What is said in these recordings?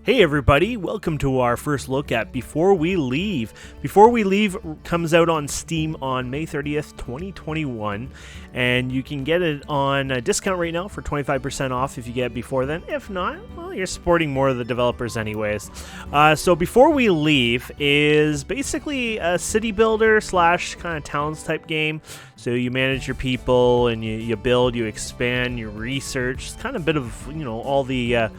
Hey everybody, welcome to our first look at Before We Leave. Before We Leave comes out on Steam on May 30th, 2021, and you can get it on a discount right now for 25% off if you get it before then. If not, well, you're supporting more of the developers anyways. So Before We Leave is basically a city builder slash kind of towns type game. So you manage your people and you build, you expand, you research. It's kind of a bit of, all the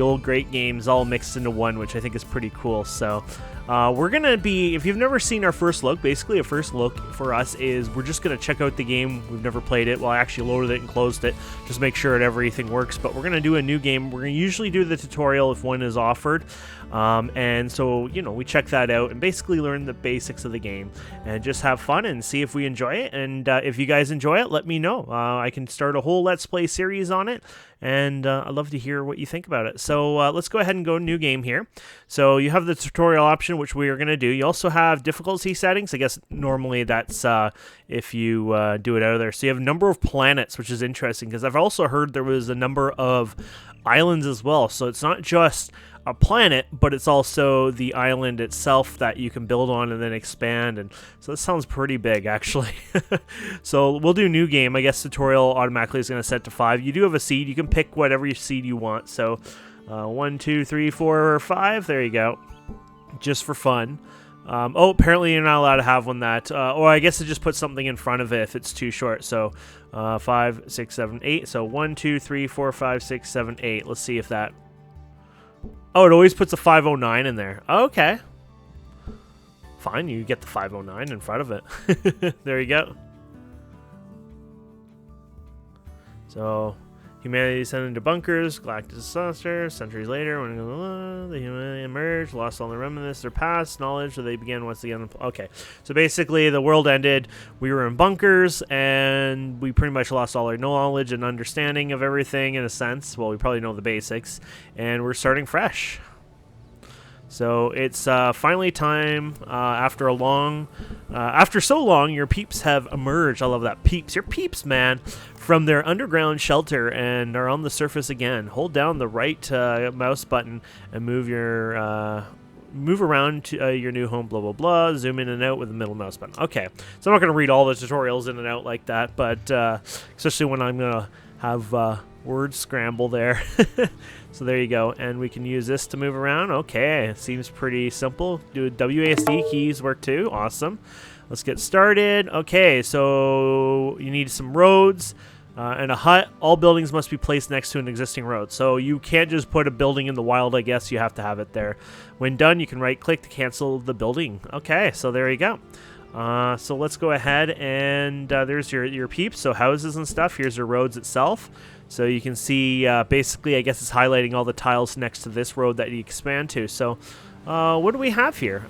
old great games all mixed into one, which I think is pretty cool. So we're going to be, if you've never seen our first look, basically a first look for us is we're just going to check out the game. We've never played it. Well, I actually loaded it and closed it, just make sure that everything works. But we're going to do a new game. We're going to usually do the tutorial if one is offered. And so, we check that out and basically learn the basics of the game and just have fun and see if we enjoy it. And if you guys enjoy it, let me know. I can start a whole Let's Play series on it, and I'd love to hear what you think about it. So let's go ahead and go new game here. So you have the tutorial option, which we are going to do. You also have difficulty settings. I guess normally that's if you do it out of there. So you have a number of planets, which is interesting because I've also heard there was a number of islands as well. So it's not just a planet, but it's also the island itself that you can build on and then expand, and so this sounds pretty big actually. So we'll do new game. I guess tutorial automatically is going to set to 5. You do have a seed. You can pick whatever seed you want. So 1, 2, 3, 4, or 5. There you go, just for fun. Apparently you're not allowed to have one that, or I guess it just puts something in front of it if it's too short. So 5, 6, 7, 8. So 1, 2, 3, 4, 5, 6, 7, 8. Let's see if that. Oh, it always puts a 509 in there. Okay. Fine, you get the 509 in front of it. There you go. So, humanity sent into bunkers, galactic disaster, centuries later, when the humanity emerged, lost all the remnants of their past knowledge, so they began once again. Okay, so basically the world ended, we were in bunkers, and we pretty much lost all our knowledge and understanding of everything in a sense. Well, we probably know the basics, and we're starting fresh. So it's finally time after so long, your peeps have emerged. I love that, peeps. Your peeps, man, from their underground shelter and are on the surface again. Hold down the right mouse button and move around to your new home. Blah blah blah. Zoom in and out with the middle mouse button. Okay, so I'm not gonna read all the tutorials in and out like that, but especially when I'm gonna have word scramble there. So there you go, and we can use this to move around. Okay, seems pretty simple. Do WASD keys work too? Awesome. Let's get started. Okay, so you need some roads and a hut. All buildings must be placed next to an existing road. So you can't just put a building in the wild, I guess. You have to have it there. When done, you can right-click to cancel the building. Okay, so there you go. So let's go ahead and there's your peeps. So houses and stuff. Here's your roads itself. So you can see basically, I guess it's highlighting all the tiles next to this road that you expand to. So what do we have here?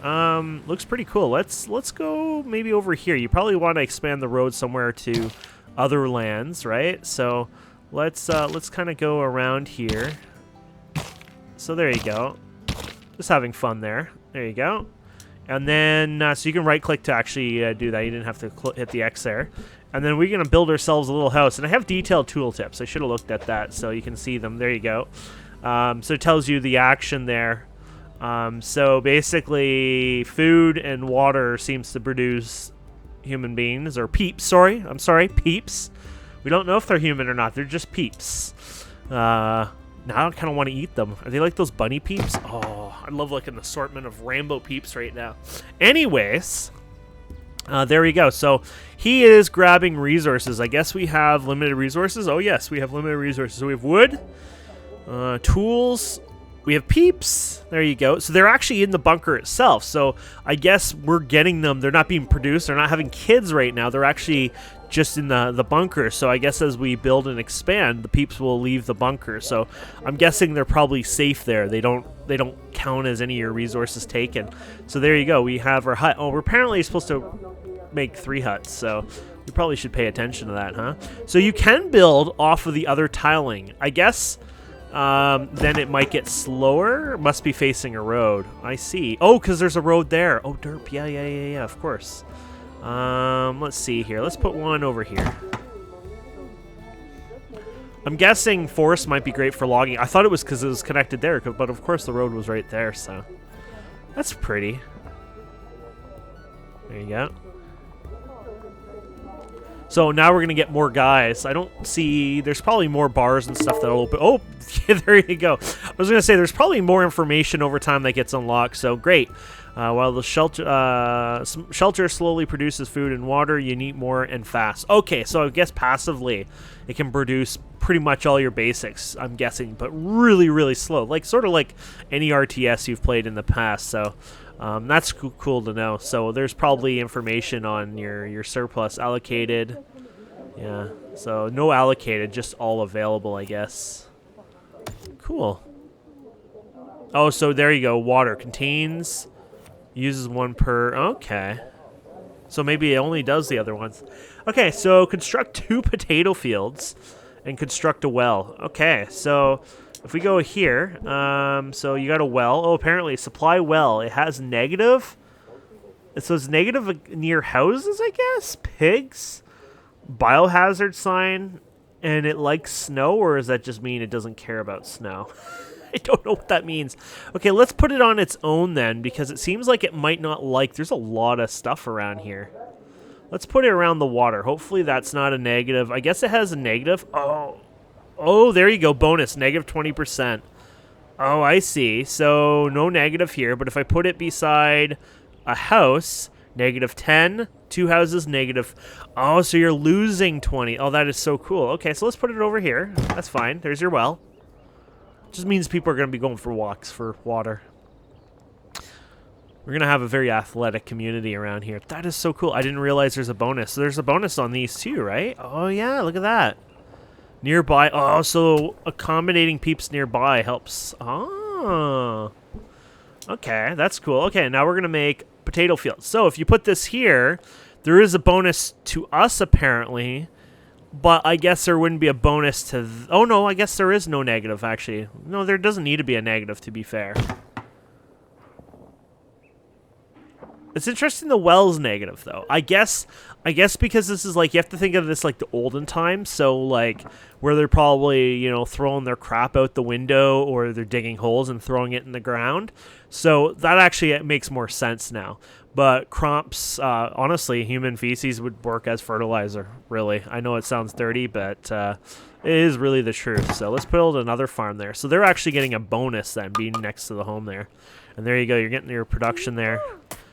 Looks pretty cool. Let's go maybe over here. You probably want to expand the road somewhere to other lands, right? So let's kind of go around here. So there you go. Just having fun there. There you go. And then, so you can right-click to actually do that. You didn't have to hit the X there. And then we're going to build ourselves a little house. And I have detailed tooltips. I should have looked at that so you can see them. There you go. So it tells you the action there. So basically, food and water seems to produce human beings. Or peeps, sorry. I'm sorry, peeps. We don't know if they're human or not. They're just peeps. Now I kind of want to eat them. Are they like those bunny peeps? Oh, I love like an assortment of rainbow peeps right now. Anyways, there we go. So he is grabbing resources. I guess we have limited resources. Oh yes, we have limited resources. So we have wood, tools, we have peeps. There you go. So they're actually in the bunker itself. So I guess we're getting them. They're not being produced. They're not having kids right now. They're actually just in the bunker. So I guess as we build and expand, the peeps will leave the bunker. So I'm guessing they're probably safe there. They don't count as any of your resources taken. So there you go. We have our hut. Oh, we're apparently supposed to make 3 huts. So we probably should pay attention to that, huh? So you can build off of the other tiling. I guess then it might get slower. It must be facing a road. I see. Oh, because there's a road there. Oh, derp. Yeah, of course. Let's see here. Let's put one over here. I'm guessing forest might be great for logging. I thought it was because it was connected there, but of course the road was right there, so that's pretty. There you go. So now we're going to get more guys. I don't see... There's probably more bars and stuff that'll open. Oh, yeah, there you go. I was going to say there's probably more information over time that gets unlocked, so great. While the shelter slowly produces food and water, you need more and fast. Okay, so I guess passively it can produce pretty much all your basics, I'm guessing, but really, really slow. Like sort of like any RTS you've played in the past, so... that's cool to know. So there's probably information on your surplus allocated. Yeah, so no allocated, just all available, I guess. Cool. Oh, so there you go. Water contains, uses 1 per. Okay. So maybe it only does the other ones. Okay, so construct 2 potato fields and construct a well. Okay, so... If we go here, so you got a well. Oh, apparently, supply well. It has negative. So it's negative near houses, I guess? Pigs? Biohazard sign. And it likes snow, or does that just mean it doesn't care about snow? I don't know what that means. Okay, let's put it on its own then, because it seems like it might not like... There's a lot of stuff around here. Let's put it around the water. Hopefully that's not a negative. I guess it has a negative. Oh, there you go. Bonus, negative 20%. Oh, I see. So no negative here, but if I put it beside a house, negative 10, 2 houses, negative. Oh, so you're losing 20. Oh, that is so cool. Okay, so let's put it over here. That's fine. There's your well. Just means people are going to be going for walks for water. We're going to have a very athletic community around here. That is so cool. I didn't realize there's a bonus. So there's a bonus on these too, right? Oh, yeah. Look at that. Nearby. Oh, so accommodating peeps nearby helps. Oh. Okay, that's cool. Okay, now we're going to make potato fields. So if you put this here, there is a bonus to us, apparently. But I guess there wouldn't be a bonus to... Oh, no, I guess there is no negative, actually. No, there doesn't need to be a negative, to be fair. It's interesting the well's negative, though. I guess because this is like, you have to think of this like the olden times, so like where they're probably, you know, throwing their crap out the window or they're digging holes and throwing it in the ground. So that actually makes more sense now. But crops, honestly, human feces would work as fertilizer, really. I know it sounds dirty, but it is really the truth. So let's build another farm there. So they're actually getting a bonus then, being next to the home there. And there you go, you're getting your production there.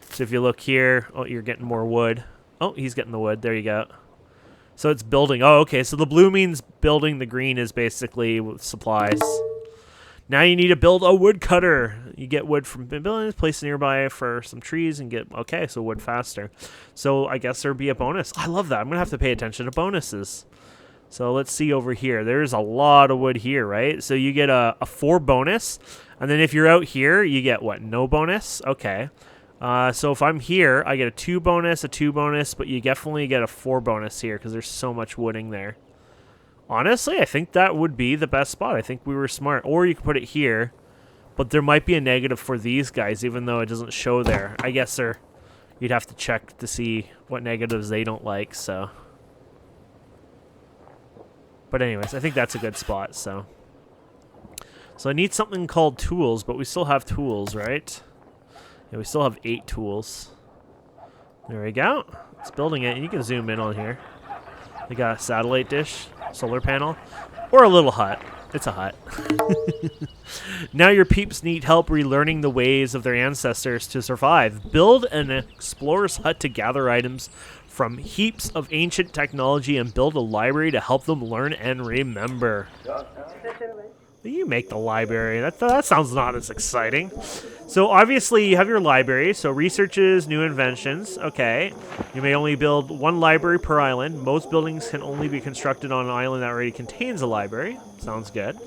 So if you look here, oh, you're getting more wood. Oh, he's getting the wood. There you go. So it's building. Oh, okay. So the blue means building. The green is basically supplies. Now you need to build a woodcutter. You get wood from buildings, place nearby for some trees, and get... Okay, so wood faster. So I guess there'd be a bonus. I love that. I'm going to have to pay attention to bonuses. So let's see over here. There's a lot of wood here, right? So you get a 4 bonus. And then if you're out here, you get what? No bonus? Okay. So if I'm here, I get a 2 bonus, a 2 bonus, but you definitely get a 4 bonus here because there's so much wooding there. Honestly, I think that would be the best spot. I think we were smart. Or you could put it here, but there might be a negative for these guys, even though it doesn't show there. I guess you'd have to check to see what negatives they don't like, so. But anyways, I think that's a good spot, so. So I need something called tools, but we still have tools, right? Yeah, we still have 8 tools. There we go. It's building it, and you can zoom in on here. They got a satellite dish, solar panel, or a little hut. It's a hut. Now your peeps need help relearning the ways of their ancestors to survive. Build an explorer's hut to gather items from heaps of ancient technology and build a library to help them learn and remember. You make the library. That sounds not as exciting. So obviously you have your library. So researches, new inventions. Okay. You may only build 1 library per island. Most buildings can only be constructed on an island that already contains a library. Sounds good.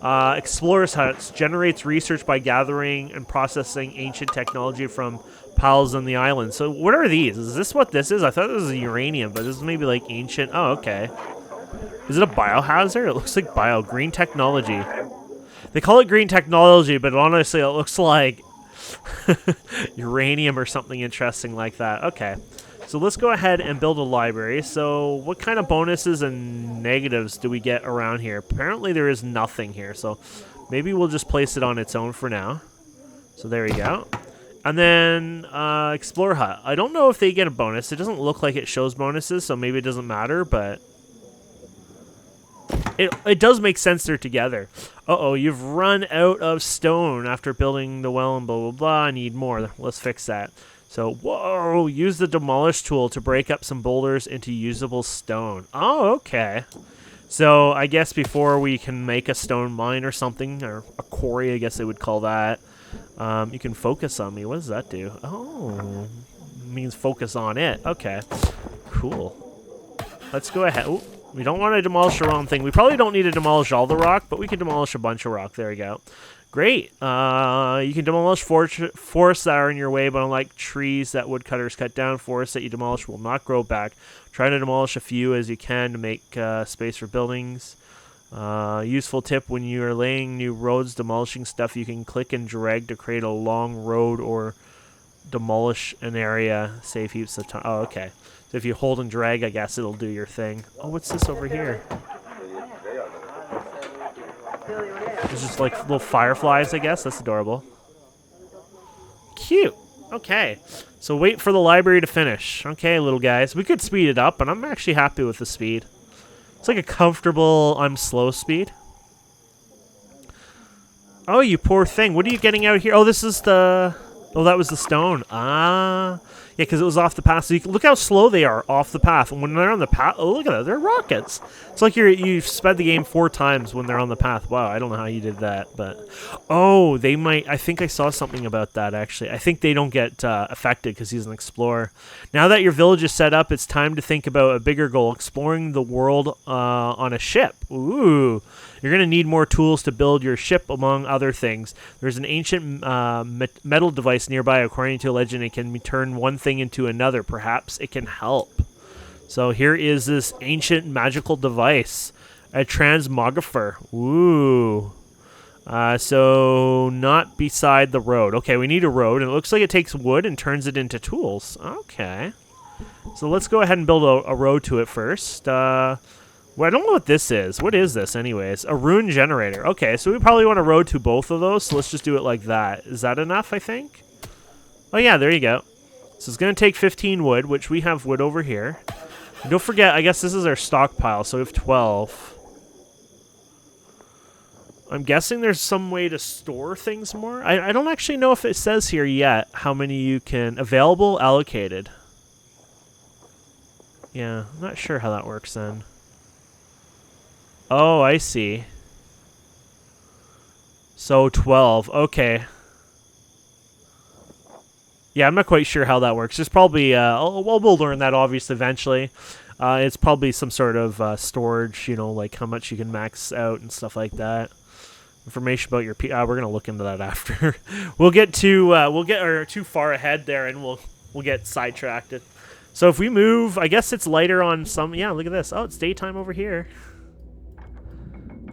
Explorer's Huts generates research by gathering and processing ancient technology from pals on the island. So what are these? Is this what this is? I thought this was uranium, but this is maybe like ancient. Oh, okay. Is it a biohazard? It looks like green technology. They call it green technology, but honestly, it looks like uranium or something interesting like that. Okay. So let's go ahead and build a library. So what kind of bonuses and negatives do we get around here? Apparently there is nothing here, so maybe we'll just place it on its own for now. So there we go. And then Explorer Hut. I don't know if they get a bonus. It doesn't look like it shows bonuses, so maybe it doesn't matter, but it does make sense they're together. Uh-oh, you've run out of stone after building the well and blah, blah, blah. I need more. Let's fix that. So, whoa, use the demolish tool to break up some boulders into usable stone. Oh, okay. So, I guess before we can make a stone mine or something, or a quarry, I guess they would call that, you can focus on me. What does that do? Oh, means focus on it. Okay, cool. Let's go ahead. Ooh. We don't want to demolish the wrong thing. We probably don't need to demolish all the rock, but we can demolish a bunch of rock. There we go. Great. You can demolish forests that are in your way, but unlike trees that woodcutters cut down, forests that you demolish will not grow back. Try to demolish a few as you can to make space for buildings. Useful tip when you are laying new roads, demolishing stuff, you can click and drag to create a long road or demolish an area. Save heaps of time. Oh, okay. So if you hold and drag, I guess it'll do your thing. Oh, what's this over here? It's just like little fireflies, I guess. That's adorable. Cute. Okay. So wait for the library to finish. Okay, little guys. We could speed it up, and I'm actually happy with the speed. It's like a comfortable, I'm slow speed. Oh, you poor thing. What are you getting out here? Oh, this is the... Oh, that was the stone. Ah. Yeah, because it was off the path. So you can, look how slow they are off the path. And when they're on the path, oh, look at that. They're rockets. It's like you've sped the game 4 times when they're on the path. Wow, I don't know how you did that. But, oh, they might. I think I saw something about that, actually. I think they don't get affected because he's an explorer. Now that your village is set up, it's time to think about a bigger goal, exploring the world on a ship. Ooh. You're going to need more tools to build your ship, among other things. There's an ancient metal device nearby. According to a legend, it can turn one thing into another. Perhaps it can help. So here is this ancient magical device, a transmographer. Ooh. So not beside the road. Okay, we need a road, and it looks like it takes wood and turns it into tools. Okay. So let's go ahead and build a road to it first. Well, I don't know what this is. What is this, anyways? A rune generator. Okay, so we probably want a road to both of those, so let's just do it like that. Is that enough, I think? Oh, yeah, there you go. So it's going to take 15 wood, which we have wood over here. And don't forget, I guess this is our stockpile, so we have 12. I'm guessing there's some way to store things more. I don't actually know if it says here yet how many you can... Available, allocated. Yeah, I'm not sure how that works then. Oh, I see. So 12. Okay. Yeah, I'm not quite sure how that works. There's probably, we'll learn that obviously eventually. It's probably some sort of storage, you know, like how much you can max out and stuff like that. Information about your we're gonna look into that after. we'll get too far ahead there, and we'll get sidetracked. So if we move, I guess it's lighter on some. Yeah, look at this. Oh, it's daytime over here.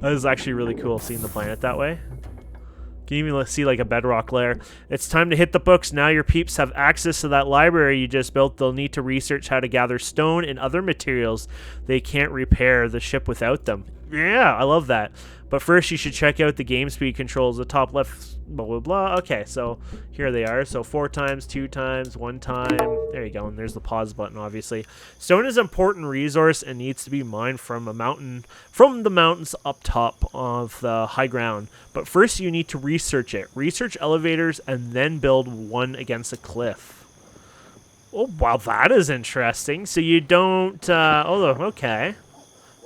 That is actually really cool seeing the planet that way. You can even see like a bedrock layer. It's time to hit the books. Now your peeps have access to that library you just built. They'll need to research how to gather stone and other materials they can't repair the ship without them. Yeah, I love that. But first, you should check out the game speed controls. The top left, blah, blah, blah. Okay, so here they are. So 4 times, 2 times, 1 time. There you go. And there's the pause button, obviously. Stone is an important resource and needs to be mined from the mountains up top of the high ground. But first, you need to research it. Research elevators and then build one against a cliff. Oh, wow, that is interesting. So you don't... okay.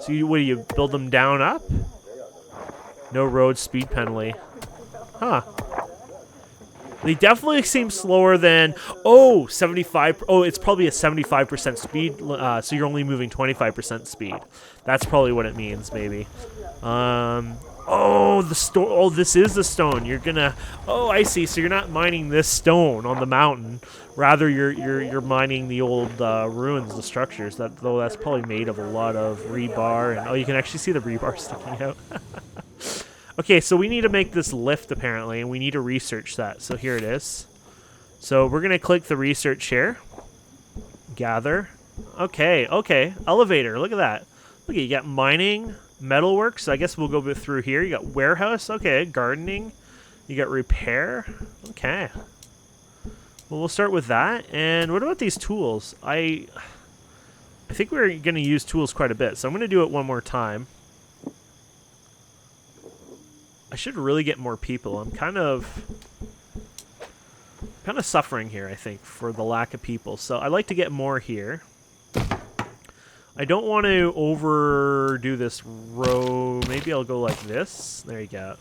So what do you build them down up? No road speed penalty. Huh. They definitely seem slower than... Oh, 75... Oh, it's probably a 75% speed, so you're only moving 25% speed. That's probably what it means, maybe. Oh, the stone. Oh, this is the stone. You're gonna... Oh, I see. So you're not mining this stone on the mountain. Rather, you're mining the old ruins, the structures. Though that's probably made of a lot of rebar. And, oh, you can actually see the rebar sticking out. Okay, so we need to make this lift, apparently, and we need to research that. So here it is. So we're going to click the research here. Gather. Okay, okay. Elevator. Look at that. Look, you got mining, metalwork. So I guess we'll go through here. You got warehouse. Okay, gardening. You got repair. Okay. Well, we'll start with that. And what about these tools? I think we're going to use tools quite a bit. So I'm going to do it one more time. I should really get more people. I'm kind of suffering here, I think, for the lack of people. So I'd like to get more here. I don't want to overdo this row. Maybe I'll go like this. There you go.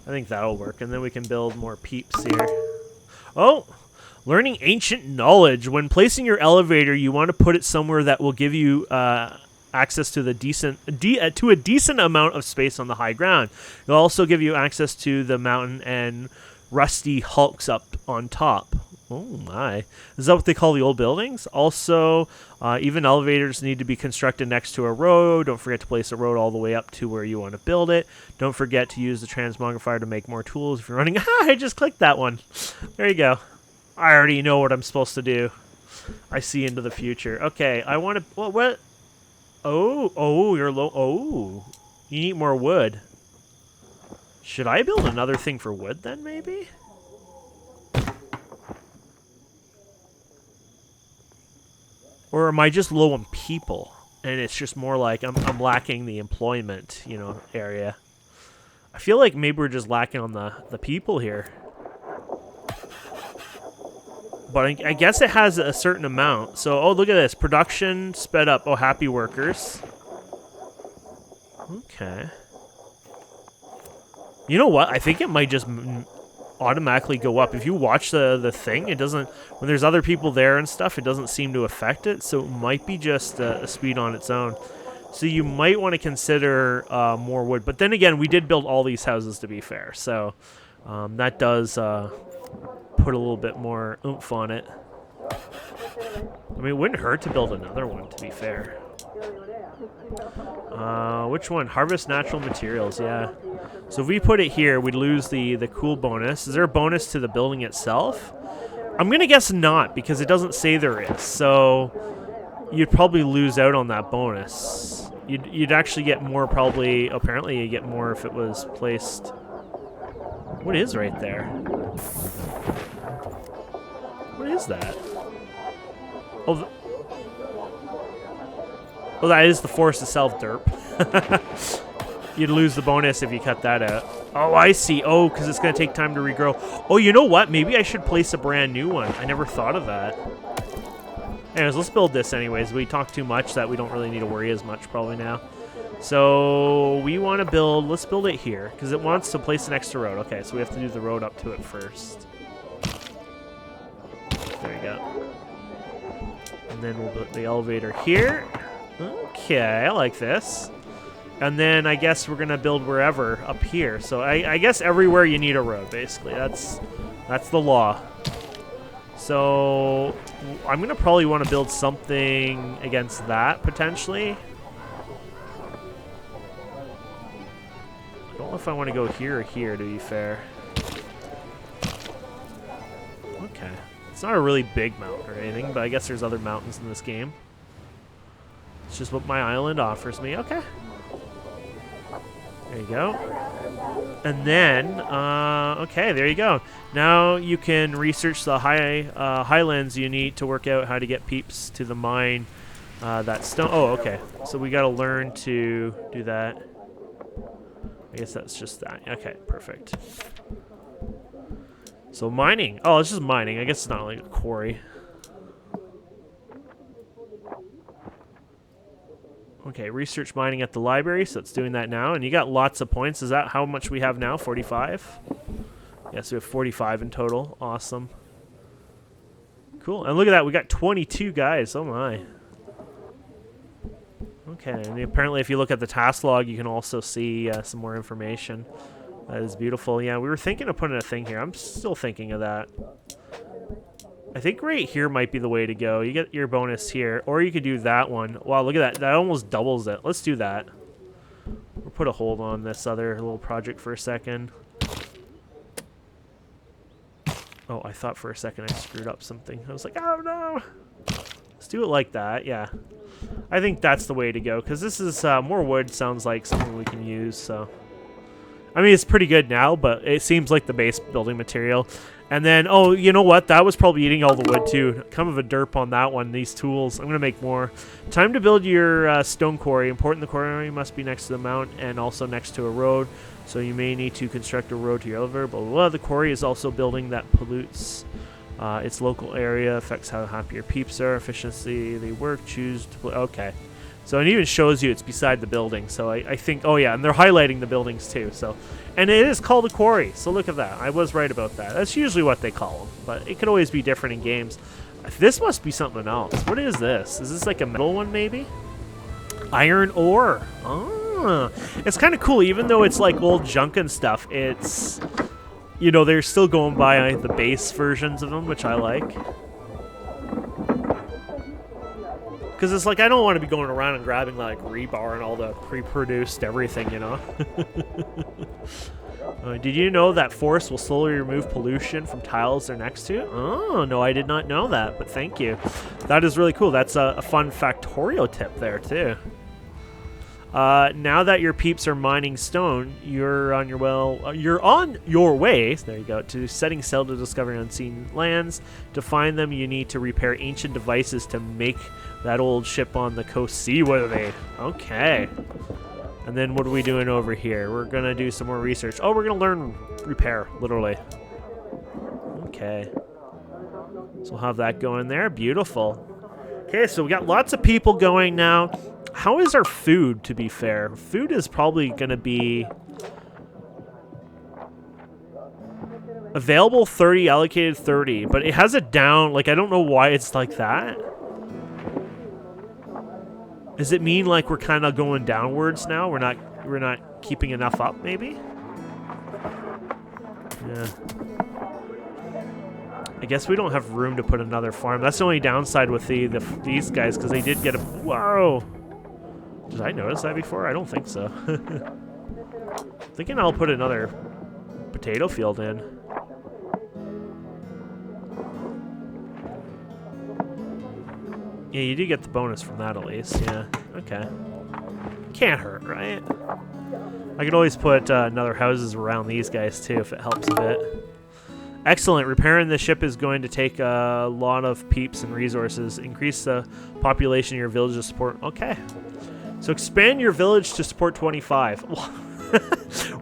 I think that'll work. And then we can build more peeps here. Oh! Learning ancient knowledge. When placing your elevator, you want to put it somewhere that will give you access to a decent amount of space on the high ground. It'll also give you access to the mountain and rusty hulks up on top. Oh my. Is that what they call the old buildings? Also, even elevators need to be constructed next to a road. Don't forget to place a road all the way up to where you want to build it. Don't forget to use the transmogrifier to make more tools if you're running. I just clicked that one. There you go. I already know what I'm supposed to do. I see into the future. Okay, I want to... What? Oh, you're low. Oh, you need more wood. Should I build another thing for wood then, maybe? Or am I just low on people? And it's just more like I'm lacking the employment, you know, area. I feel like maybe we're just lacking on the people here. But I guess it has a certain amount. So, oh, look at this. Production sped up. Oh, happy workers. Okay. You know what? I think it might just automatically go up. If you watch the thing, it doesn't... When there's other people there and stuff, it doesn't seem to affect it. So it might be just a speed on its own. So you might want to consider more wood. But then again, we did build all these houses, to be fair. So that does... put a little bit more oomph on it. I mean, it wouldn't hurt to build another one, to be fair. Which one? Harvest natural materials, yeah. So if we put it here, we'd lose the cool bonus. Is there a bonus to the building itself? I'm going to guess not, because it doesn't say there is. So you'd probably lose out on that bonus. You'd actually get more probably... Apparently you get more if it was placed... What is right there? What is that? Oh, well, that is the forest itself, derp. You'd lose the bonus if you cut that out. Oh, I see. Oh, because it's going to take time to regrow. Oh, you know what? Maybe I should place a brand new one. I never thought of that. Anyways, let's build this anyways. We talk too much that we don't really need to worry as much probably now. So we want to build... Let's build it here because it wants to place an extra road. Okay, so we have to do the road up to it first. There you go. And then we'll put the elevator here. Okay, I like this. And then I guess we're going to build wherever up here. So I guess everywhere you need a road, basically. That's the law. So I'm going to probably want to build something against that, potentially. I don't know if I want to go here or here, to be fair. Okay. It's not a really big mountain or anything, but I guess there's other mountains in this game. It's just what my island offers me. Okay. There you go. And then, okay, there you go. Now you can research the highlands you need to work out how to get peeps to the mine. That stone. Oh, okay. So we got to learn to do that. I guess that's just that. Okay, perfect. So mining. Oh, it's just mining. I guess it's not like a quarry. Okay, research mining at the library, so it's doing that now. And you got lots of points. Is that how much we have now? 45? Yes, we have 45 in total. Awesome. Cool. And look at that. We got 22 guys. Oh, my. Okay, and apparently if you look at the task log, you can also see some more information. That is beautiful. Yeah, we were thinking of putting a thing here. I'm still thinking of that. I think right here might be the way to go. You get your bonus here, or you could do that one. Wow, look at that. That almost doubles it. Let's do that. We'll put a hold on this other little project for a second. Oh, I thought for a second I screwed up something. I was like, oh no! do it like that, yeah. I think that's the way to go, because this is, more wood sounds like something we can use, so. I mean, it's pretty good now, but it seems like the base building material. And then, oh, you know what? That was probably eating all the wood, too. Kind of a derp on that one, these tools. I'm going to make more. Time to build your stone quarry. Important, the quarry must be next to the mount and also next to a road. So you may need to construct a road to your elevator. Blah, blah, blah. The quarry is also building that pollutes its local area. Affects how happy your peeps are. Efficiency, they work. Choose to play. Okay. So it even shows you it's beside the building. So I think, oh yeah, and they're highlighting the buildings too. So, and it is called a quarry. So look at that. I was right about that. That's usually what they call them, but it could always be different in games. This must be something else. What is this? Is this like a metal one maybe? Iron ore. Oh, it's kind of cool. Even though it's like old junk and stuff, it's, you know, they're still going by the base versions of them, which I like. Because it's like, I don't want to be going around and grabbing like rebar and all the pre-produced everything, you know? Did you know that forest will slowly remove pollution from tiles they're next to? Oh, no, I did not know that, but thank you. That is really cool. That's a fun factorio tip there, too. Now that your peeps are mining stone, you're on your way, there you go, to setting sail to discover unseen lands. To find them, you need to repair ancient devices to make that old ship on the coast seaworthy. Okay. And then what are we doing over here? We're going to do some more research. Oh, we're going to learn repair, literally. Okay. So we'll have that going there. Beautiful. Okay, so we got lots of people going now. How is our food, to be fair? Food is probably going to be available 30, allocated 30, but it has it down. Like, I don't know why it's like that. Does it mean like we're kind of going downwards now? We're not keeping enough up, maybe? Yeah. I guess we don't have room to put another farm. That's the only downside with these guys, because they did get a... Whoa! Did I notice that before? I don't think so. Thinking I'll put another potato field in. Yeah, you do get the bonus from that at least. Yeah, okay. Can't hurt, right? I could always put another houses around these guys too if it helps a bit. Excellent. Repairing the ship is going to take a lot of peeps and resources. Increase the population of your village to support. Okay. So expand your village to support 25.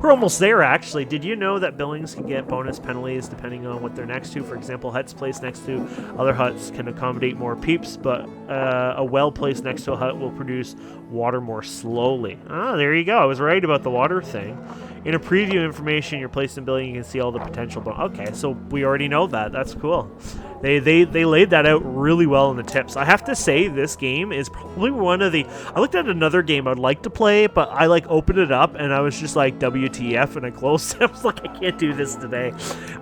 We're almost there, actually. Did you know that buildings can get bonus penalties depending on what they're next to? For example, huts placed next to other huts can accommodate more peeps, but a well placed next to a hut will produce water more slowly. Ah, there you go. I was right about the water thing. In a preview information, you're placed in building, you can see all the potential. Okay, so we already know that. That's cool. They laid that out really well in the tips. I have to say, this game is probably one of the... I looked at another game I'd like to play, but I like opened it up and I was just like, WTF, and I closed it. I was like, I can't do this today.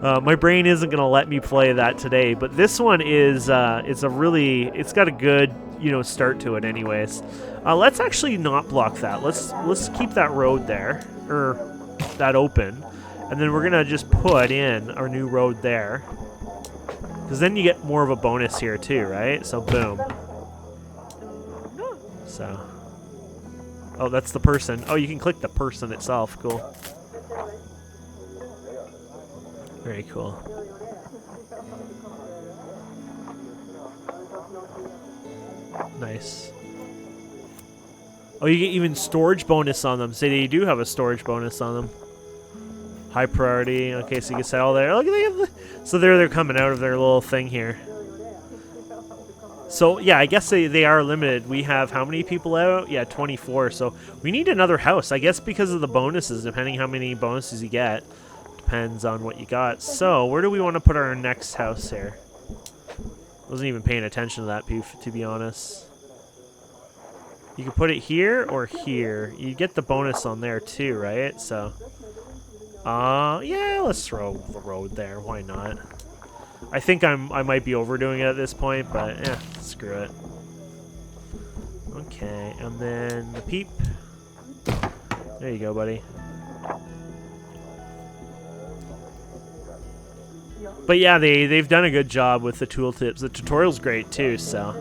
My brain isn't going to let me play that today, but this one is, it's got a good, you know, start to it anyways. Let's actually not block that. Let's keep that road there, or that open, and then we're gonna just put in our new road there, because then you get more of a bonus here too, right? So boom. So, oh, that's the person. Oh, you can click the person itself. Cool. Very cool. Nice. Oh, you get even storage bonus on them. Say they do have a storage bonus on them. High priority. Okay, so you can set all there. Look at so they're coming out of their little thing here. So yeah, I guess they are limited. We have how many people out? Yeah, 24. So we need another house. I guess because of the bonuses, depending how many bonuses you get, depends on what you got. So where do we want to put our next house here? Wasn't even paying attention to that, to be honest. You can put it here or here. You get the bonus on there too, right? So, yeah, let's throw the road there. Why not? I think I might be overdoing it at this point, but yeah, screw it. Okay, and then the peep. There you go, buddy. But yeah, they've done a good job with the tooltips. The tutorial's great too, so.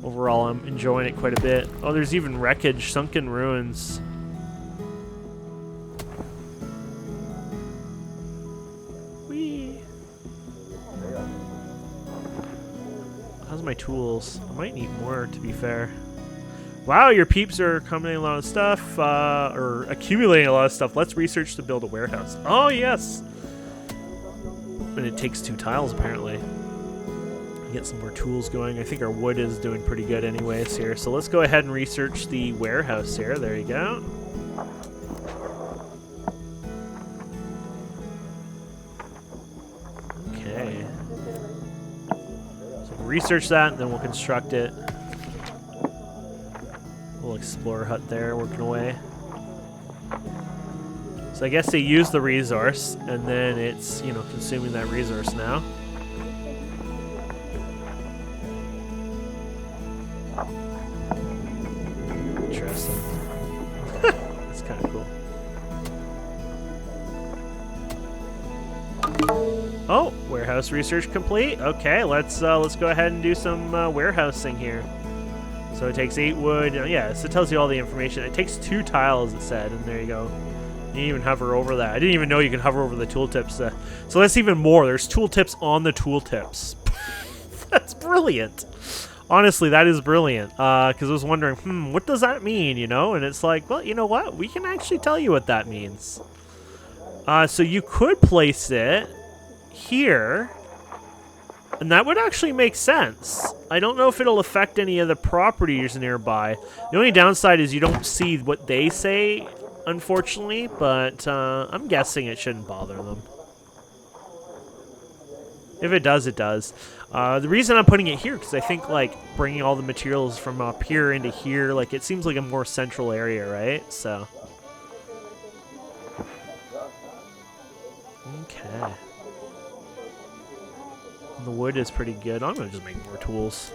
overall, I'm enjoying it quite a bit. Oh, there's even wreckage, sunken ruins. Whee! How's my tools? I might need more, to be fair. Wow, your peeps are accommodating a lot of stuff, or accumulating a lot of stuff. Let's research to build a warehouse. Oh, yes! And it takes 2 tiles, apparently. Get some more tools going. I think our wood is doing pretty good anyways here. So let's go ahead and research the warehouse here. There you go. Okay. So we'll research that, and then we'll construct it. Little explorer hut there, working away. So I guess they use the resource, and then it's, you know, consuming that resource now. Interesting. That's kind of cool. Oh, warehouse research complete. Okay, let's go ahead and do some warehousing here. So it takes 8 wood. Yeah, so it tells you all the information. It takes 2 tiles, it said, and there you go. You can even hover over that. I didn't even know you could hover over the tooltips. So that's even more. There's tooltips on the tooltips. That's brilliant. Honestly, that is brilliant. Because I was wondering, what does that mean, you know? And it's like, well, you know what? We can actually tell you what that means. So you could place it here. And that would actually make sense. I don't know if it'll affect any of the properties nearby. The only downside is you don't see what they say, unfortunately, but I'm guessing it shouldn't bother them. If it does, it does. The reason I'm putting it here, because I think, like, bringing all the materials from up here into here, like, it seems like a more central area, right? So. Okay. The wood is pretty good. I'm going to just make more tools.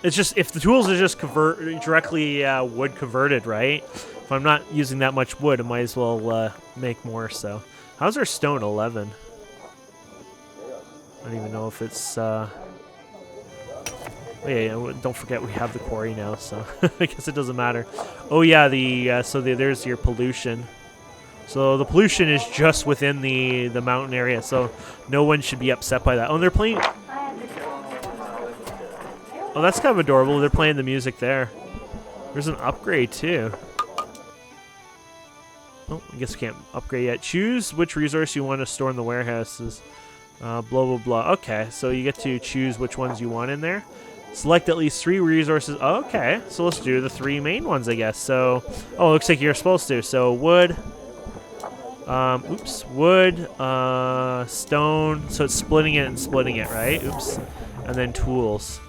It's just, if the tools are just directly wood converted, right? If I'm not using that much wood, I might as well make more, so. How's our stone? 11. I don't even know if it's... Oh, yeah, don't forget we have the quarry now, so I guess it doesn't matter. Oh, yeah, there's your pollution. So the pollution is just within the mountain area, so no one should be upset by that. Oh, they're playing... Oh, that's kind of adorable. They're playing the music there. There's an upgrade, too. Oh, I guess we can't upgrade yet. Choose which resource you want to store in the warehouses. Blah, blah, blah. Okay, so you get to choose which ones you want in there. Select at least 3 resources. Oh, okay, so let's do the 3 main ones, I guess. So, oh, looks like you're supposed to. So, wood... wood, stone, so it's splitting it and splitting it, right? Oops. And then tools.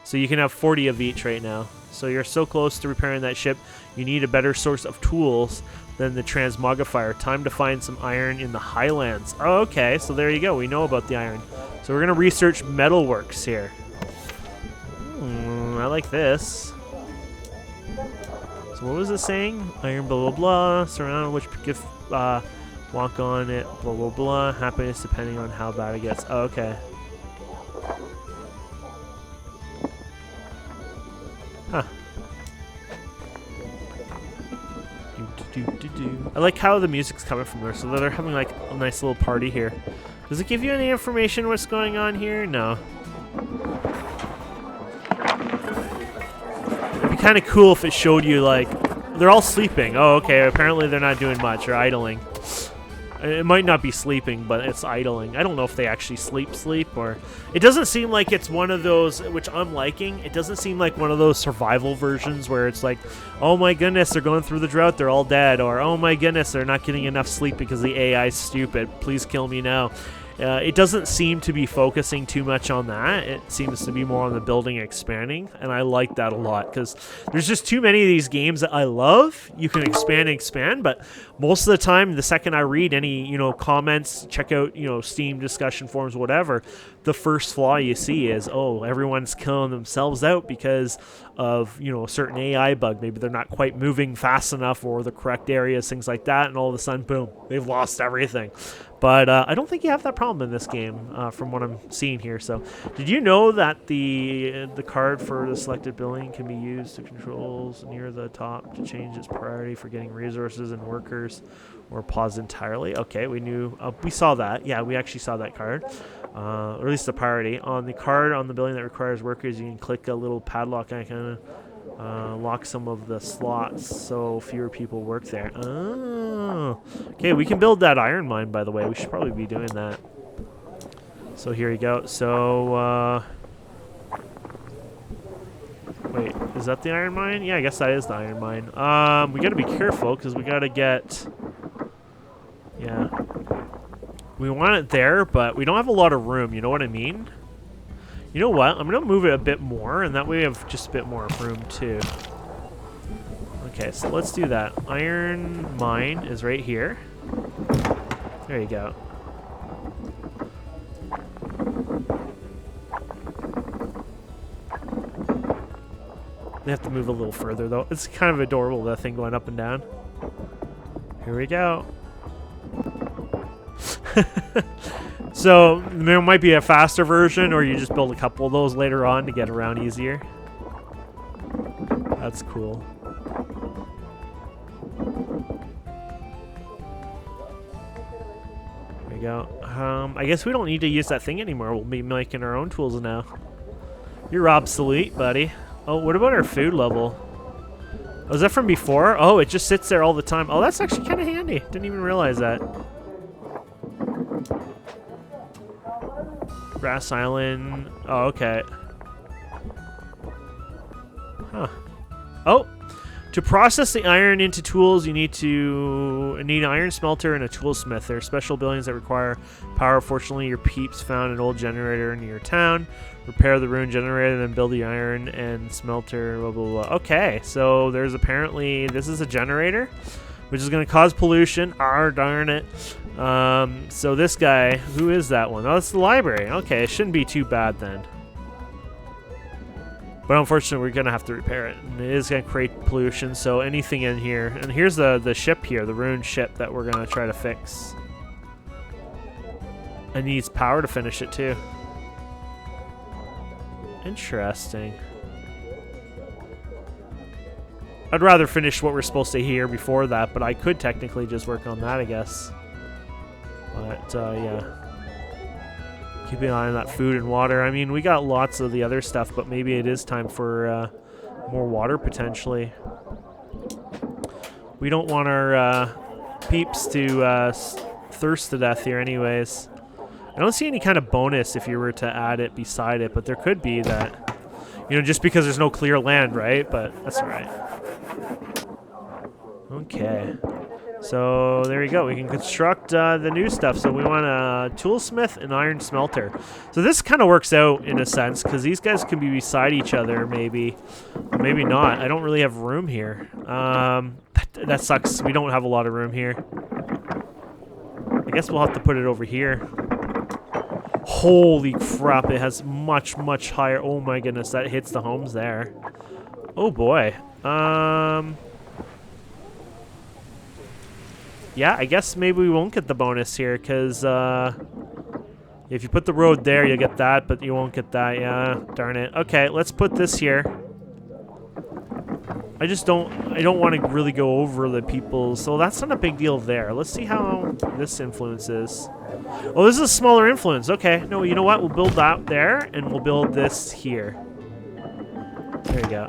So you can have 40 of each right now. So you're so close to repairing that ship, you need a better source of tools than the transmogrifier. Time to find some iron in the highlands. Oh, okay, so there you go. We know about the iron. So we're going to research metalworks here. I like this. So what was it saying? Iron blah blah blah. Surround which gift walk on it, blah blah blah. Happiness depending on how bad it gets. Oh, okay. Huh. I like how the music's coming from there, so they're having like a nice little party here. Does it give you any information what's going on here? No. It'd be kind of cool if it showed you like they're all sleeping. Oh, okay. Apparently they're not doing much or idling. It might not be sleeping, but it's idling. I don't know if they actually sleep, or... It doesn't seem like it's one of those, which I'm liking, it doesn't seem like one of those survival versions where it's like, oh my goodness, they're going through the drought, they're all dead, or oh my goodness, they're not getting enough sleep because the AI's stupid, please kill me now. It doesn't seem to be focusing too much on that. It seems to be more on the building and expanding, and I like that a lot because there's just too many of these games that I love. You can expand, but most of the time, the second I read any, comments, check out, Steam discussion forums, whatever, the first flaw you see is, oh, everyone's killing themselves out because of, a certain AI bug. Maybe they're not quite moving fast enough or the correct areas, things like that, and all of a sudden, boom, they've lost everything. But I don't think you have that problem in this game, from what I'm seeing here. So, did you know that the card for the selected building can be used to controls near the top to change its priority for getting resources and workers, or pause entirely? Okay, we knew. We saw that. Yeah, we actually saw that card, or at least the priority on the card on the building that requires workers. You can click a little padlock icon. Lock some of the slots so fewer people work there. Oh, okay. We can build that iron mine, by the way. We should probably be doing that. So here you go. So, wait, is that the iron mine? Yeah, I guess that is the iron mine. We gotta be careful because we gotta get. Yeah, we want it there, but we don't have a lot of room. You know what I mean? You know what? I'm going to move it a bit more, and that way we have just a bit more room, too. Okay, so let's do that. Iron mine is right here. There you go. We have to move a little further, though. It's kind of adorable, that thing going up and down. Here we go. So there might be a faster version, or you just build a couple of those later on to get around easier. That's cool. There we go. I guess we don't need to use that thing anymore. We'll be making our own tools now. You're obsolete, buddy. Oh, what about our food level? Oh, is that from before? Oh, it just sits there all the time. Oh, that's actually kind of handy. Didn't even realize that. Grass Island. Oh, okay. Huh. Oh, to process the iron into tools, you need an iron smelter and a toolsmith. There are special buildings that require power. Fortunately, your peeps found an old generator near town. Repair the ruined generator, then build the iron and smelter. Blah blah blah. Okay, so there's apparently this is a generator, which is going to cause pollution. Ah, darn it. So this guy, who is that one? Oh, it's the library. Okay, it shouldn't be too bad then. But unfortunately, we're going to have to repair it. And it is going to create pollution, so anything in here. And here's the ship here, the ruined ship that we're going to try to fix. It needs power to finish it, too. Interesting. I'd rather finish what we're supposed to hear before that, but I could technically just work on that, I guess. But, yeah. Keep an eye on that food and water. I mean, we got lots of the other stuff, but maybe it is time for more water, potentially. We don't want our peeps to thirst to death here anyways. I don't see any kind of bonus if you were to add it beside it, but there could be that, you know, just because there's no clear land, right? But that's all right. Okay. So there you go. We can construct the new stuff. So we want a toolsmith and iron smelter. So this kind of works out in a sense because these guys can be beside each other, maybe, or maybe not. I don't really have room here. That sucks. We don't have a lot of room here. I guess we'll have to put it over here. Holy crap! It has much, much higher. Oh my goodness, that hits the homes there. Oh boy. Yeah, I guess maybe we won't get the bonus here, because if you put the road there, you'll get that, but you won't get that. Yeah, darn it. Okay, let's put this here. I don't want to really go over the people, so that's not a big deal there. Let's see how this influences. Oh, this is a smaller influence. Okay, no, you know what? We'll build that there, and we'll build this here. There you go.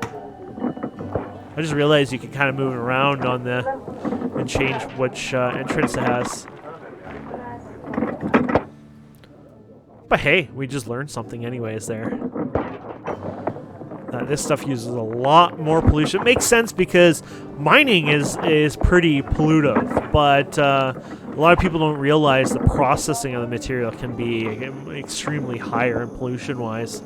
I just realized you can kind of move it around on the and change which entrance it has. But hey, we just learned something anyways there. This stuff uses a lot more pollution. It makes sense because mining is pretty pollutive, but a lot of people don't realize the processing of the material can be extremely higher in pollution-wise.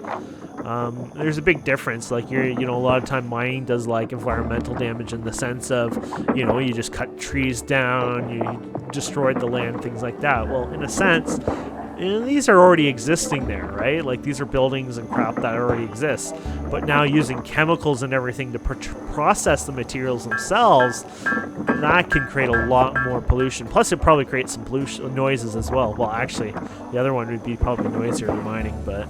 There's a big difference. Like a lot of time mining does like environmental damage in the sense of, you just cut trees down, you destroyed the land, things like that. Well, in a sense, And these are already existing there, right? Like, these are buildings and crap that already exist. But now using chemicals and everything to process the materials themselves, that can create a lot more pollution. Plus, it probably creates some pollution noises as well. Well, actually, the other one would be probably noisier than mining, but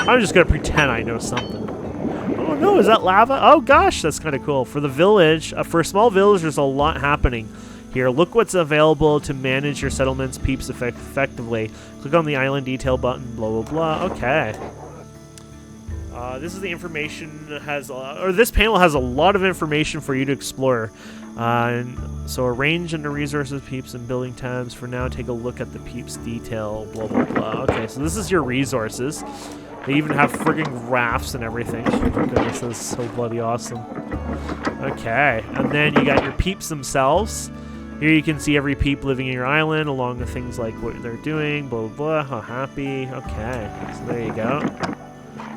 I'm just going to pretend I know something. Oh, no, is that lava? Oh, gosh, that's kind of cool. For the village, for a small village, there's a lot happening. Here, look what's available to manage your settlement's peeps effectively. Click on the island detail button, blah, blah, blah. Okay. This is the information that has, or this panel has a lot of information for you to explore. So arrange under resources, peeps, and building tabs. For now, take a look at the peeps detail, blah, blah, blah. Okay, so this is your resources. They even have friggin' rafts and everything. Oh my goodness, this is so bloody awesome. Okay, and then you got your peeps themselves. Here you can see every peep living in your island, along with things like what they're doing, blah, blah, blah, how happy. Okay, so there you go.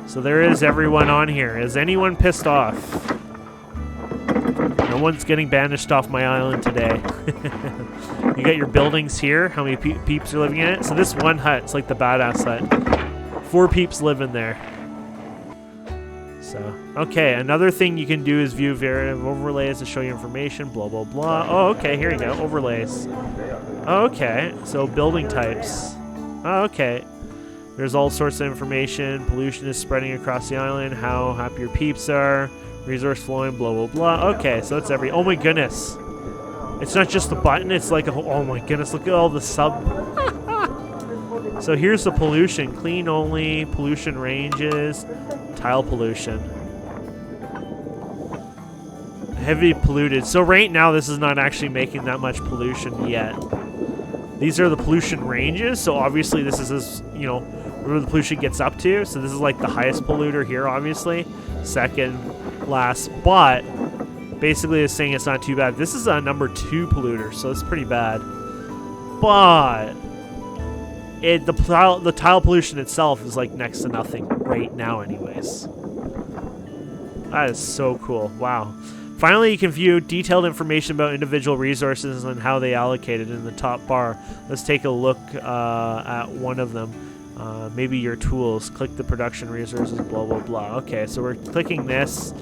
So there is everyone on here. Is anyone pissed off? No one's getting banished off my island today. You got your buildings here. How many peeps are living in it? So this one hut, it's like the badass hut. 4 peeps live in there. So, okay, another thing you can do is view variable overlays to show you information, blah, blah, blah. Oh, okay, here you go, overlays. Oh, okay, so building types. Oh, okay. There's all sorts of information. Pollution is spreading across the island, how happy your peeps are, resource flowing, blah, blah, blah. Okay, so it's every... Oh, my goodness. It's not just the button, it's like a whole... Oh, my goodness, look at all the sub... So here's the pollution. Clean only, pollution ranges, tile pollution. Heavy polluted. So right now this is not actually making that much pollution yet. These are the pollution ranges, so obviously this is, you know, where the pollution gets up to. So this is like the highest polluter here, obviously. Second, last, but basically it's saying it's not too bad. This is a number 2 polluter, so it's pretty bad. But the tile pollution itself is like next to nothing right now anyways. That is so cool. Wow. Finally, you can view detailed information about individual resources and how they allocated in the top bar. Let's take a look at one of them. Maybe your tools. Click the production resources, blah, blah, blah. Okay, so we're clicking this.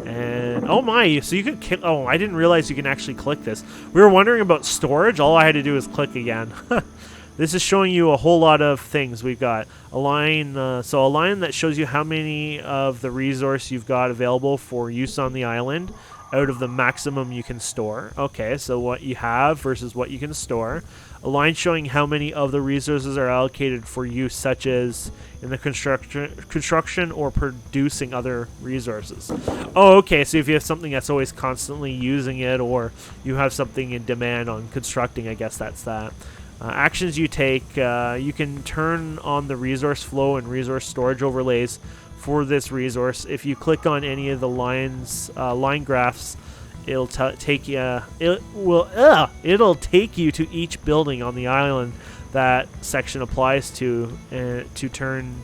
And, oh my, so you could, oh, I didn't realize you can actually click this. We were wondering about storage. All I had to do was click again. This is showing you a whole lot of things. We've got a line, so a line that shows you how many of the resource you've got available for use on the island out of the maximum you can store. Okay, so what you have versus what you can store. A line showing how many of the resources are allocated for use, such as in the construction or producing other resources. Oh, okay, so if you have something that's always constantly using it, or you have something in demand on constructing, I guess that's that. Actions you take, you can turn on the resource flow and resource storage overlays for this resource. If you click on any of the lines, line graphs, it'll take you. It'll take you to each building on the island that section applies to turn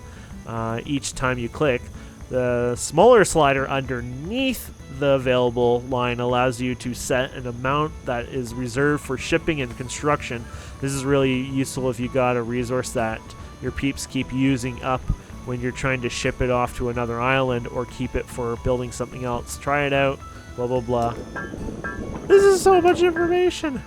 each time you click. The smaller slider underneath the available line allows you to set an amount that is reserved for shipping and construction. This is really useful if you got a resource that your peeps keep using up when you're trying to ship it off to another island or keep it for building something else. Try it out, blah, blah, blah. This is so much information.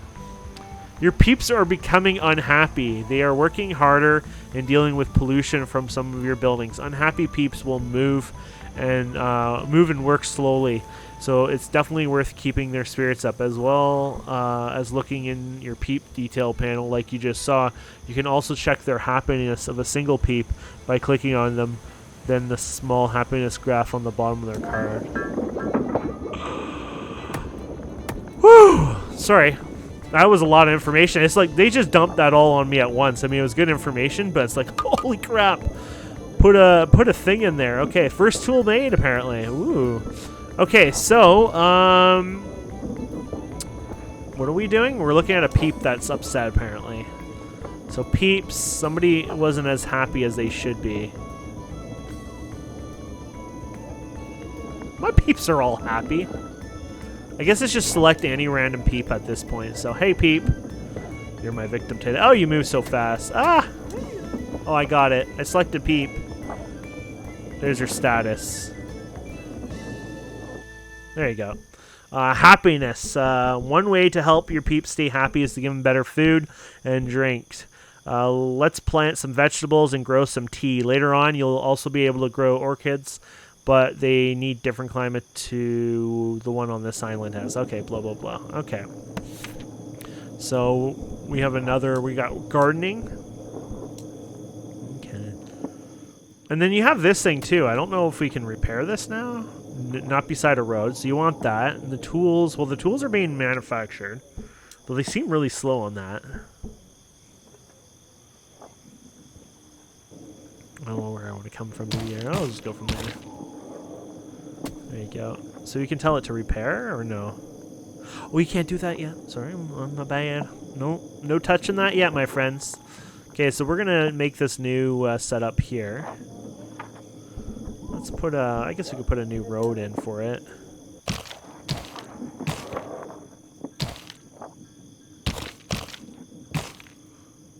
Your peeps are becoming unhappy. They are working harder and dealing with pollution from some of your buildings. Unhappy peeps will move and work slowly. So it's definitely worth keeping their spirits up, as well as looking in your peep detail panel like you just saw. You can also check their happiness of a single peep by clicking on them, then the small happiness graph on the bottom of their card. Whew! Sorry. That was a lot of information. It's like they just dumped that all on me at once. I mean, it was good information, but it's like, holy crap. Put a thing in there. Okay, first tool made, apparently. Ooh. Okay, so, what are we doing? We're looking at a peep that's upset, apparently. So, peeps, somebody wasn't as happy as they should be. My peeps are all happy. I guess it's just select any random peep at this point. So, hey, peep. You're my victim today. Oh, you move so fast. Ah! Oh, I got it. I selected Peep. There's your status. There you go. Happiness. One way to help your peeps stay happy is to give them better food and drinks. Let's plant some vegetables and grow some tea. Later on, you'll also be able to grow orchids, but they need different climate to the one on this island has. Okay, blah, blah, blah. Okay. So we have another, we got gardening. Okay. And then you have this thing too. I don't know if we can repair this now. Not beside a road, so you want that. And the tools, well, the tools are being manufactured, but they seem really slow on that. I don't know where I want to come from here. I'll just go from there. There you go. So you can tell it to repair, or no? Oh, you can't do that yet. Sorry, I'm not bad. No touching that yet, my friends. Okay, so we're gonna make this new setup here. Let's put a, I guess we could put a new road in for it.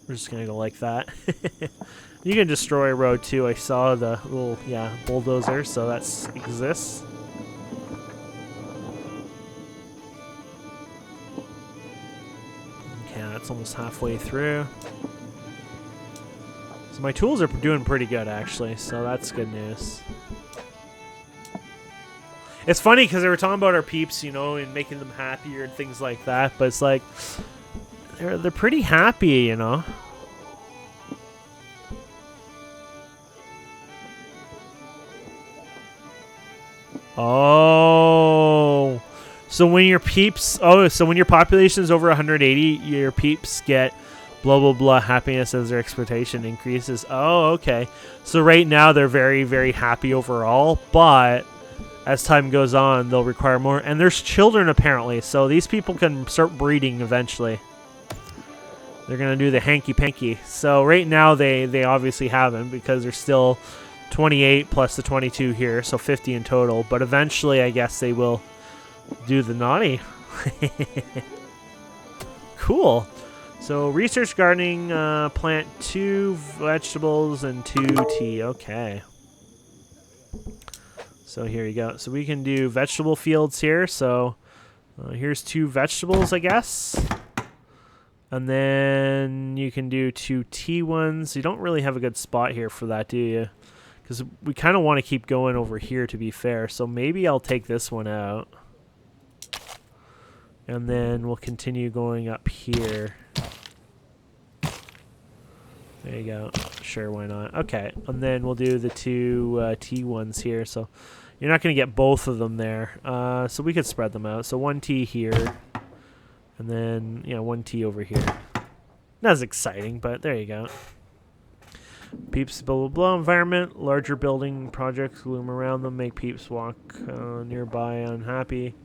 We're just gonna go like that. You can destroy a road too. I saw the little, yeah, bulldozer, so that exists. Okay, that's almost halfway through. So my tools are doing pretty good, actually, so that's good news. It's funny because they were talking about our peeps, you know, and making them happier and things like that, but it's like, they're pretty happy, you know. Oh, so when your peeps, so when your population is over 180, your peeps get blah, blah, blah happiness as their expectation increases. Oh, okay. So right now they're very, very happy overall, but as time goes on, they'll require more. And there's children apparently, so these people can start breeding eventually. They're going to do the hanky-panky. So right now they obviously haven't because they're still 28 plus the 22 here, so 50 in total. But eventually, I guess they will do the naughty. Cool. So research gardening, plant 2 vegetables and 2 tea. Okay. So here you go. So we can do vegetable fields here. So here's 2 vegetables, I guess. And then you can do 2 tea ones. You don't really have a good spot here for that, do you? Because we kind of want to keep going over here, to be fair. So maybe I'll take this one out. And then we'll continue going up here. There you go. Sure, why not? Okay, and then we'll do the 2 tea ones here. So you're not going to get both of them there. So we could spread them out. So 1 tea here. And then, yeah, 1 tea over here. Not as exciting, but there you go. Peeps, blah, blah, blah. Environment. Larger building projects loom around them. Make peeps walk nearby unhappy.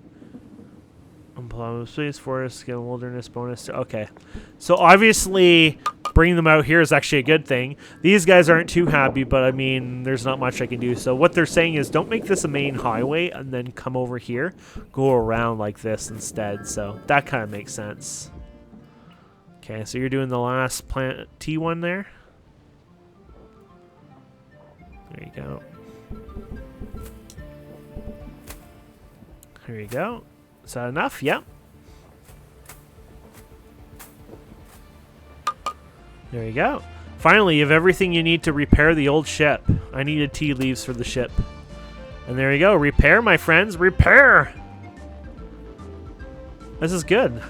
Unplowed space, forest, skill, wilderness, bonus. Okay. So obviously, bringing them out here is actually a good thing. These guys aren't too happy, but I mean, there's not much I can do. So what they're saying is don't make this a main highway and then come over here. Go around like this instead. So that kind of makes sense. Okay, so you're doing the last plant T1 there. There you go. There you go. Is that enough? Yep. There you go. Finally, you have everything you need to repair the old ship. I needed tea leaves for the ship. And there you go. Repair, my friends. Repair! This is good.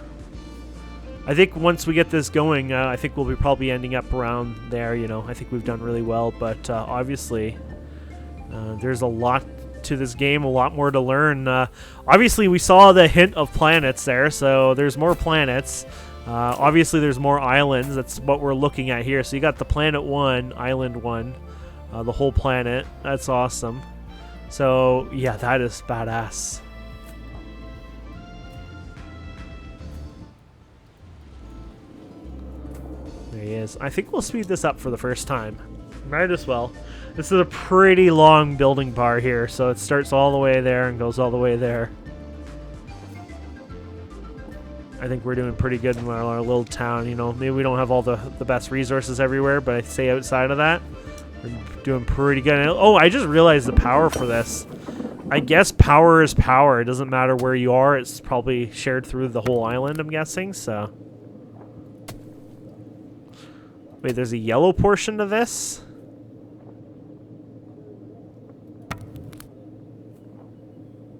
I think once we get this going, I think we'll be probably ending up around there, you know. I think we've done really well, but obviously there's a lot to this game, a lot more to learn. Obviously, we saw the hint of planets there, so there's more planets. Obviously, there's more islands. That's what we're looking at here. So you got the planet 1, island 1, the whole planet. That's awesome. So, yeah, that is badass. There he is. I think we'll speed this up for the first time. Might as well. This is a pretty long building bar here, so it starts all the way there and goes all the way there. I think we're doing pretty good in our little town. You know, maybe we don't have all the best resources everywhere, but I'd say outside of that, we're doing pretty good. And, oh, I just realized the power for this. I guess power is power. It doesn't matter where you are. It's probably shared through the whole island, I'm guessing, so. Wait, there's a yellow portion to this?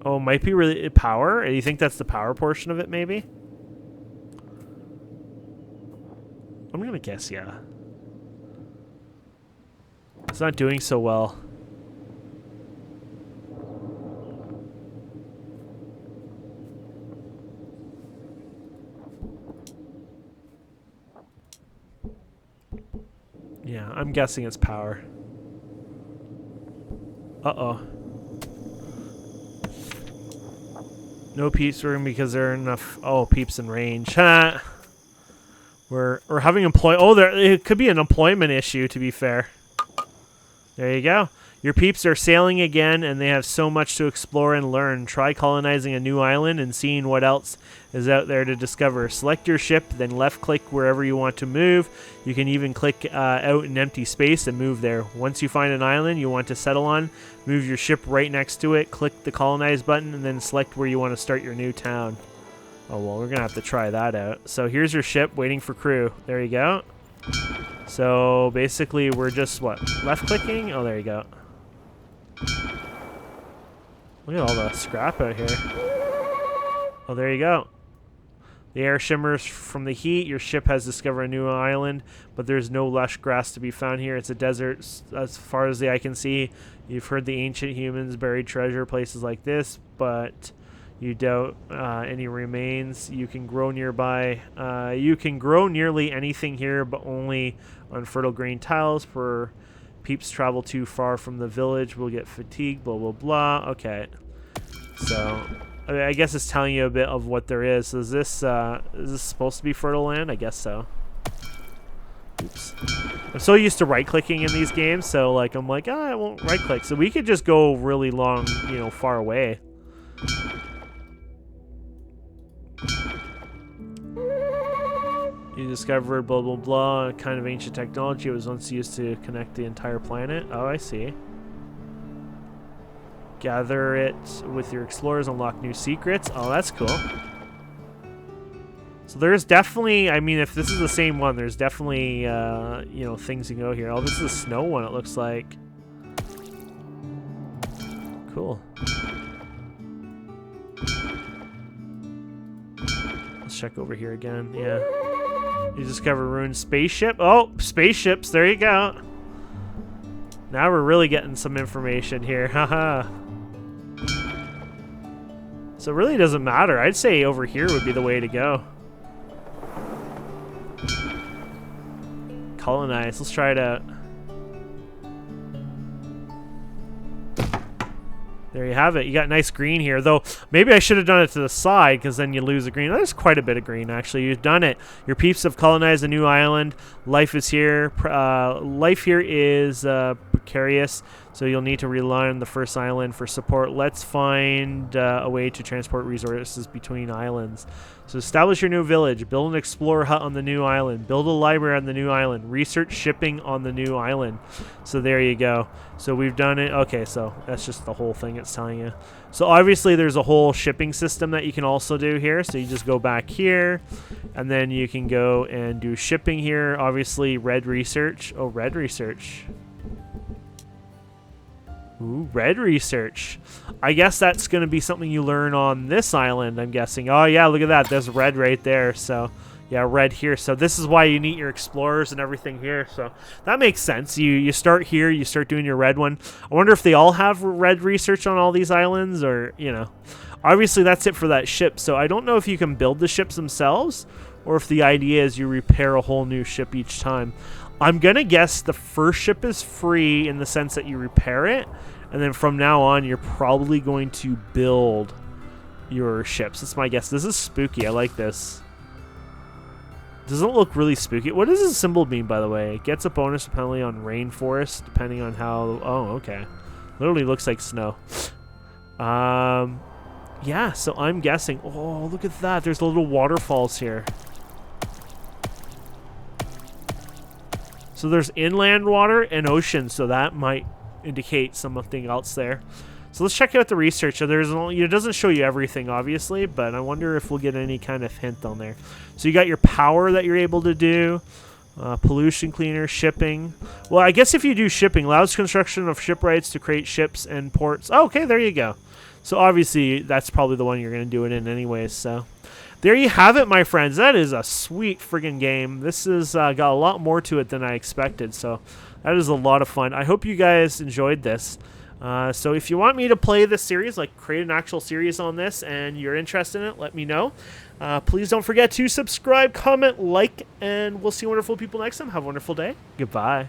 Oh, might be really power? Do you think that's the power portion of it, maybe? I'm gonna guess, yeah. It's not doing so well. Yeah, I'm guessing it's power. Uh-oh. No peeps room because there are enough... Oh, peeps in range. We're having it could be an employment issue, to be fair. There you go. Your peeps are sailing again, and they have so much to explore and learn. Try colonizing a new island and seeing what else is out there to discover. Select your ship, then left-click wherever you want to move. You can even click out in empty space and move there. Once you find an island you want to settle on, move your ship right next to it, click the colonize button, and then select where you want to start your new town. Oh, well, we're going to have to try that out. So here's your ship waiting for crew. There you go. So basically we're just, what, left-clicking? Oh, there you go. Look at all the scrap out here. Oh, there you go. The air shimmers from the heat. Your ship has discovered a new island, but there's no lush grass to be found here. It's a desert as far as the eye can see. You've heard the ancient humans buried treasure places like this, but you doubt any remains. You can grow nearby. You can grow nearly anything here, but only on fertile green tiles. For peeps travel too far from the village, we'll get fatigued, blah, blah, blah. Okay. So, I guess it's telling you a bit of what there is. So is this supposed to be fertile land? I guess so. Oops. I'm so used to right-clicking in these games, so like I'm like, I won't right-click. So we could just go really long, you know, far away. You discovered blah blah blah, kind of ancient technology. It was once used to connect the entire planet. Oh, I see. Gather it with your explorers, unlock new secrets. Oh, that's cool. So there's definitely, I mean, if this is the same one, there's definitely, you know, things you can go here. Oh, this is a snow one, it looks like. Cool. Let's check over here again. Yeah. You discover ruined spaceship. Oh, spaceships. There you go. Now we're really getting some information here. Haha. So it really doesn't matter. I'd say over here would be the way to go. Colonize. Let's try it out. There you have it. You got nice green here, though maybe I should have done it to the side because then you lose the green. There's quite a bit of green, actually. You've done it. Your peeps have colonized a new island. Life is here. Life here is precarious, so you'll need to rely on the first island for support. Let's find a way to transport resources between islands. So establish your new village. Build an explorer hut on the new island. Build a library on the new island. Research shipping on the new island. So there you go. So we've done it. Okay, so that's just the whole thing it's telling you. So obviously there's a whole shipping system that you can also do here. So you just go back here, and then you can go and do shipping here. Obviously, red research. Oh, red research. Ooh, red research. I guess that's going to be something you learn on this island, I'm guessing. Oh, yeah, look at that. There's red right there. So, yeah, red here. So this is why you need your explorers and everything here. So that makes sense. You start here. You start doing your red one. I wonder if they all have red research on all these islands or, you know. Obviously, that's it for that ship. So I don't know if you can build the ships themselves or if the idea is you repair a whole new ship each time. I'm going to guess the first ship is free in the sense that you repair it, and then from now on, you're probably going to build your ships. That's my guess. This is spooky. I like this. Doesn't it look really spooky? What does this symbol mean, by the way? It gets a bonus penalty on rainforest, depending on how... Oh, okay. Literally looks like snow. Yeah, so I'm guessing. Oh, look at that. There's the little waterfalls here. So there's inland water and ocean, so that might indicate something else there. So let's check out the research. So it doesn't show you everything, obviously, but I wonder if we'll get any kind of hint on there. So you got your power that you're able to do, pollution cleaner, shipping. Well, I guess if you do shipping, allows construction of shipwrights to create ships and ports. Oh, okay, there you go. So obviously that's probably the one you're going to do it in anyways. So there you have it, my friends. That is a sweet friggin' game. This has got a lot more to it than I expected. So that is a lot of fun. I hope you guys enjoyed this. So if you want me to play this series, like create an actual series on this, and you're interested in it, let me know. Please don't forget to subscribe, comment, like, and we'll see wonderful people next time. Have a wonderful day. Goodbye.